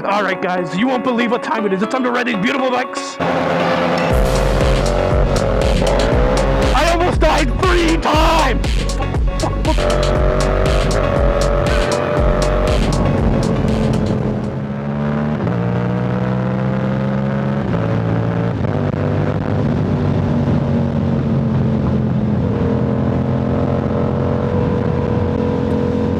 Alright guys, you won't believe what time it is. It's time to ride these beautiful bikes. I almost died 3 times!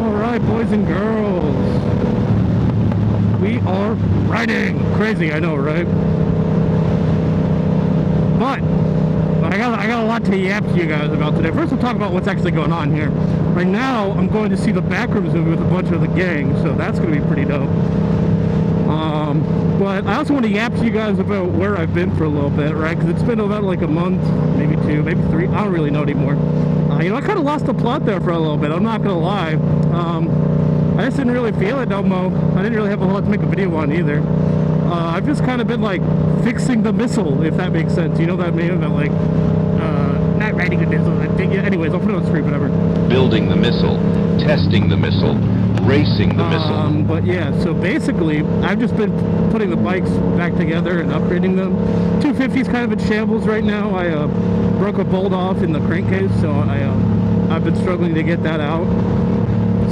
Alright boys and girls, we are riding. Crazy, I know, right? But I got a lot to yap to you guys about today. First, we'll talk about what's actually going on here. Right now, I'm going to see the Backrooms movie with a bunch of the gang, so that's going to be pretty dope. But I also want to yap to you guys about where I've been for a little bit, right? Because it's been about like a month, maybe 2, maybe 3. I don't really know anymore. You know, I kind of lost the plot there for a little bit. I'm not going to lie. I just didn't really feel it no more. I didn't really have a lot to make a video on either. I've just kind of been like fixing the missile, if that makes sense. You know that meme about like not riding a missile. Anyways, I'll put it on the screen, whatever. Building the missile, testing the missile, racing the missile. But yeah, so basically, I've just been putting the bikes back together and upgrading them. 250's kind of in shambles right now. I broke a bolt off in the crankcase, so I've been struggling to get that out.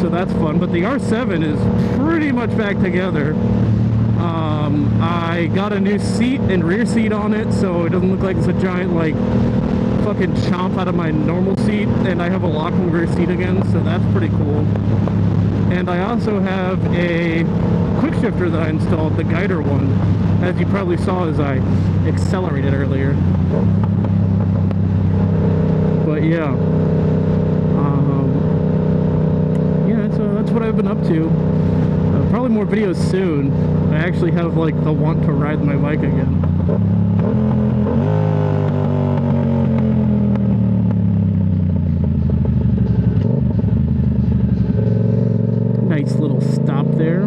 So that's fun. But the R7 is pretty much back together. I got a new seat and rear seat on it, so it doesn't look like it's a giant like fucking chomp out of my normal seat, and I have a locking rear seat again, so that's pretty cool. And I also have a quick shifter that I installed, the guider one, as you probably saw as I accelerated earlier. But yeah, that's what I've been up to. Probably more videos soon. I actually have like the want to ride my bike again. Nice little stop there. I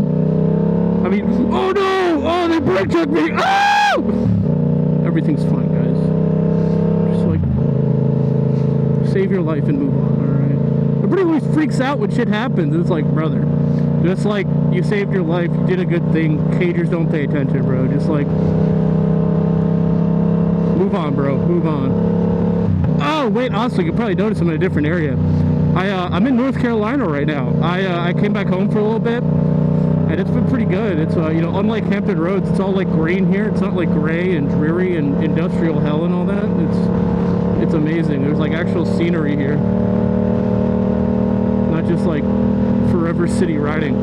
mean, oh no! Oh, they brake checked me! Oh! Everything's fine, guys. Just like save your life and move on, alright? Everybody always freaks out when shit happens. It's like, brother, just like you saved your life, you did a good thing. Cagers don't pay attention, bro. Just like move on, bro. Move on. Oh wait, also you probably noticed I'm in a different area. I'm in North Carolina right now. I came back home for a little bit, and it's been pretty good. It's you know, unlike Hampton Roads, it's all like green here. It's not like gray and dreary and industrial hell and all that. It's amazing. There's like actual scenery here, not just like forever city riding.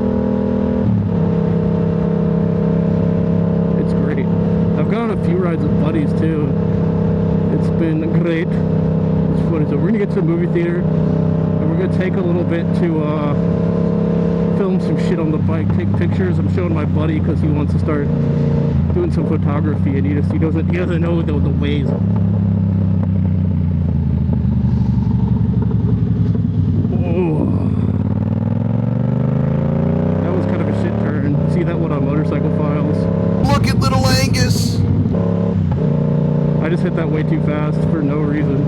It's great. I've gone on a few rides with buddies too. It's been great. It's funny. So we're gonna get to the movie theater, and we're gonna take a little bit to film some shit on the bike, take pictures. I'm showing my buddy because he wants to start doing some photography, and he doesn't know the ways. See that one on Motorcycle Files? Look at little Angus! I just hit that way too fast for no reason.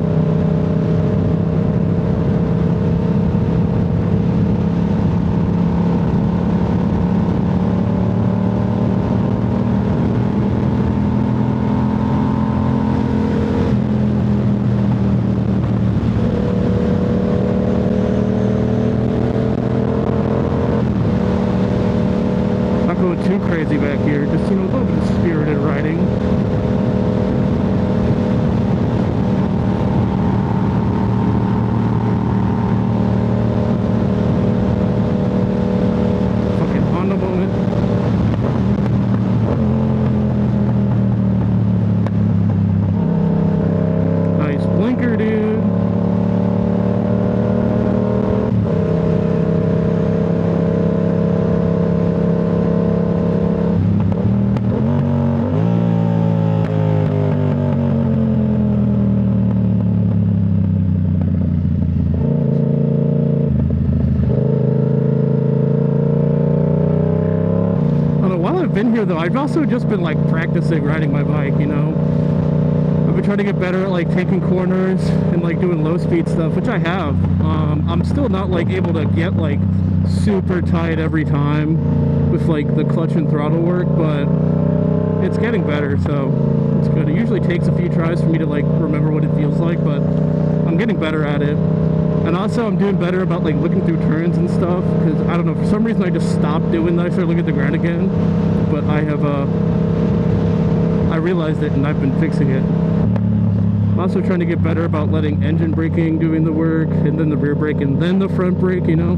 Too crazy back here, just, you know, a little bit of spirited riding. Fucking Honda moment. Nice blinker, dude. Been here though, I've also just been like practicing riding my bike, you know. I've been trying to get better at like taking corners and like doing low speed stuff, which I have. I'm still not like able to get like super tight every time with like the clutch and throttle work, but it's getting better, so it's good. It usually takes a few tries for me to like remember what it feels like, but I'm getting better at it. And also I'm doing better about like looking through turns and stuff, because I don't know, for some reason I just stopped doing that. I started looking at the ground again, but I realized it and I've been fixing it. I'm also trying to get better about letting engine braking doing the work, and then the rear brake, and then the front brake, you know?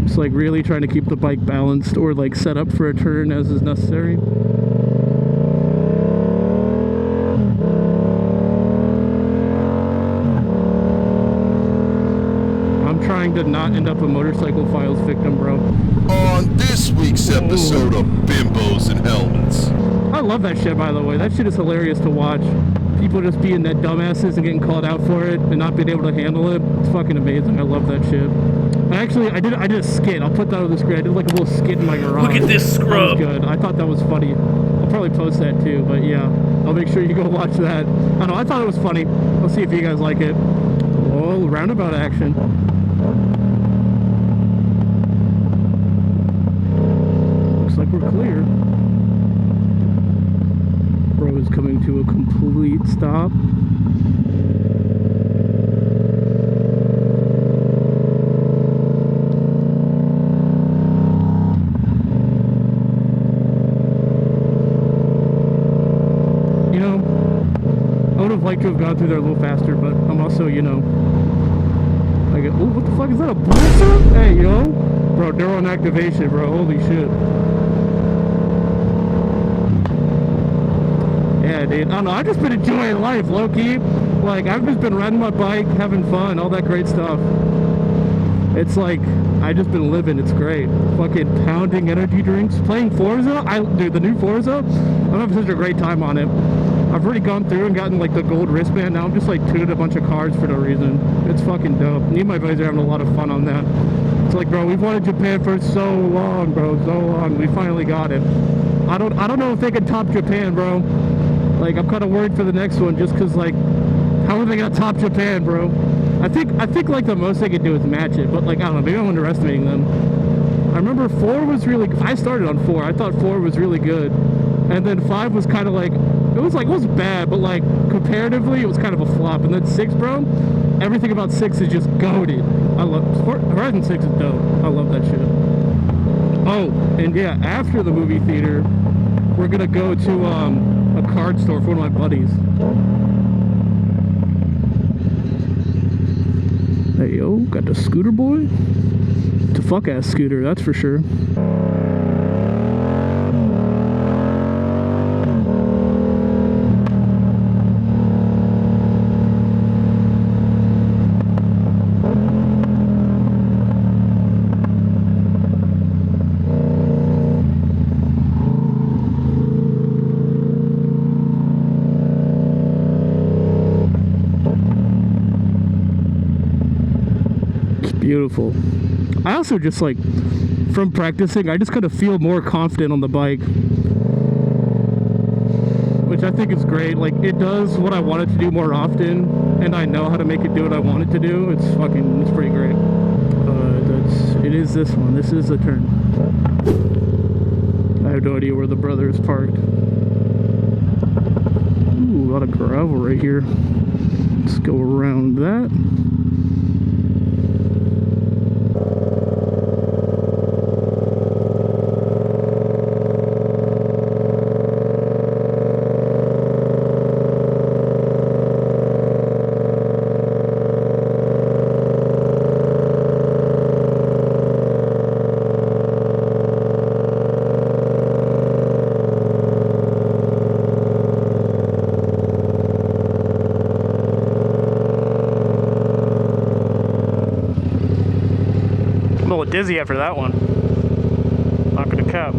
Just like really trying to keep the bike balanced or like set up for a turn as is necessary. I'm trying to not end up a Motorcycle Files victim, bro. On this week's episode of Bimbos and Helmets. I love that shit, by the way. That shit is hilarious to watch. People just being that dumbasses and getting called out for it and not being able to handle it. It's fucking amazing. I love that shit. Actually, I did a skit. I'll put that on the screen. I did like a little skit in my garage. Look at this scrub. That was good. I thought that was funny. I'll probably post that too, but yeah. I'll make sure you go watch that. I don't know, I thought it was funny. Let's see if you guys like it. Oh, roundabout action. Looks like we're clear. Bro is coming to a complete stop. You know, I would have liked to have gone through there a little faster, but I'm also, you know, I get, oh, what the fuck is that, a blister? Hey, yo, bro, neuron activation, bro, holy shit. Yeah, dude, I don't know, I've just been enjoying life, low-key. Like, I've just been riding my bike, having fun, all that great stuff. It's like, I've just been living, it's great. Fucking pounding energy drinks, playing Forza. Dude, the new Forza, I'm having such a great time on it. I've already gone through and gotten like the gold wristband. Now I'm just like tuning a bunch of cars for no reason. It's fucking dope. Me and my buddies are having a lot of fun on that. It's like, bro, we've wanted Japan for so long, bro, so long. We finally got it. I don't know if they can top Japan, bro. Like, I'm kind of worried for the next one, just because, like, how are they gonna top Japan, bro? I think like the most they could do is match it, but like, I don't know, maybe I'm underestimating them. I remember 4 was really, I started on 4. I thought 4 was really good, and then 5 was kind of like, it was bad, but like comparatively, it was kind of a flop. And then 6, bro, everything about 6 is just goated. I love Horizon 6 is dope. I love that shit. Oh, and yeah, after the movie theater, we're gonna go to a card store for one of my buddies. Hey yo, got the scooter boy. It's a fuck ass scooter, that's for sure. Beautiful. I also just like, from practicing, I just kind of feel more confident on the bike, which I think is great. Like, it does what I want it to do more often, and I know how to make it do what I want it to do. It's pretty great. It is this one. This is the turn. I have no idea where the brother is parked. Ooh, a lot of gravel right here. Let's go around that. I'm a little dizzy after that one. Not gonna cap.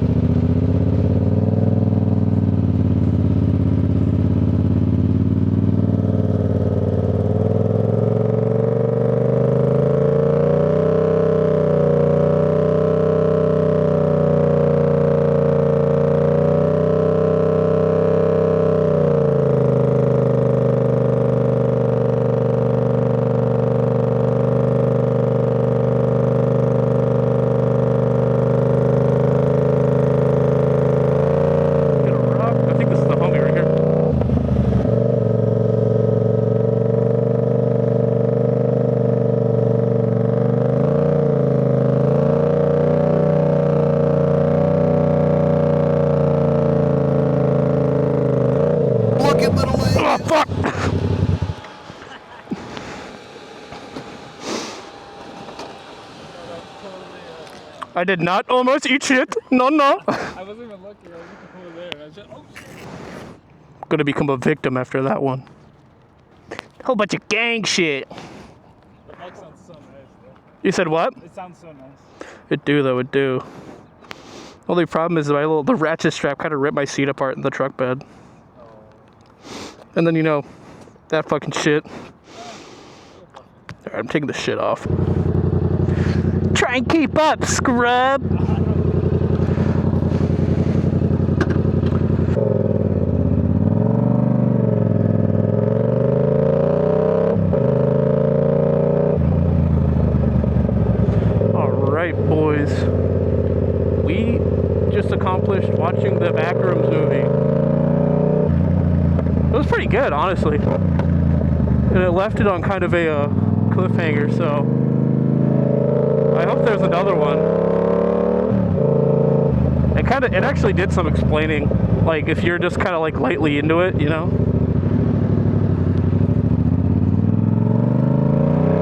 I did not almost eat shit. No, no. I wasn't even looking. I was looking over there. I just, oh, shit. Gonna become a victim after that one. Whole bunch of gang shit. The mic sounds so nice, though. You said what? It sounds so nice. It do though, it do. Only problem is the ratchet strap kind of ripped my seat apart in the truck bed. And then, you know, that fucking shit. Alright, I'm taking the shit off. Try and keep up, scrub! Alright, boys. We just accomplished watching the Backrooms movie. It was pretty good, honestly. And it left it on kind of a cliffhanger, so I hope there's another one. It actually did some explaining, like if you're just kind of like lightly into it, you know?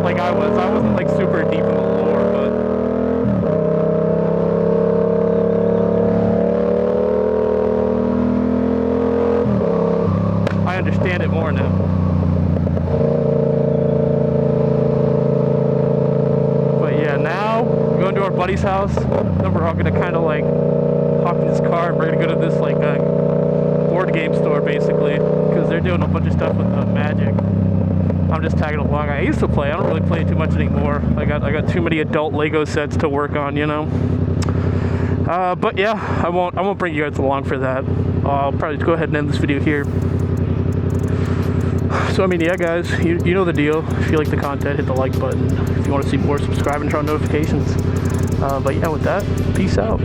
Like I wasn't like super deep in the lore, but I understand it more now. Now we're going to our buddy's house. Then we're all gonna kind of like hop in his car and we're gonna go to this like board game store basically because they're doing a bunch of stuff with Magic. I'm just tagging along. I used to play. I don't really play too much anymore. I got too many adult Lego sets to work on, you know. But yeah, I won't bring you guys along for that. I'll probably go ahead and end this video here. So I mean, yeah, guys, you know the deal. If you like the content, hit the like button. If you want to see more, subscribe and turn on notifications. But yeah, with that, peace out.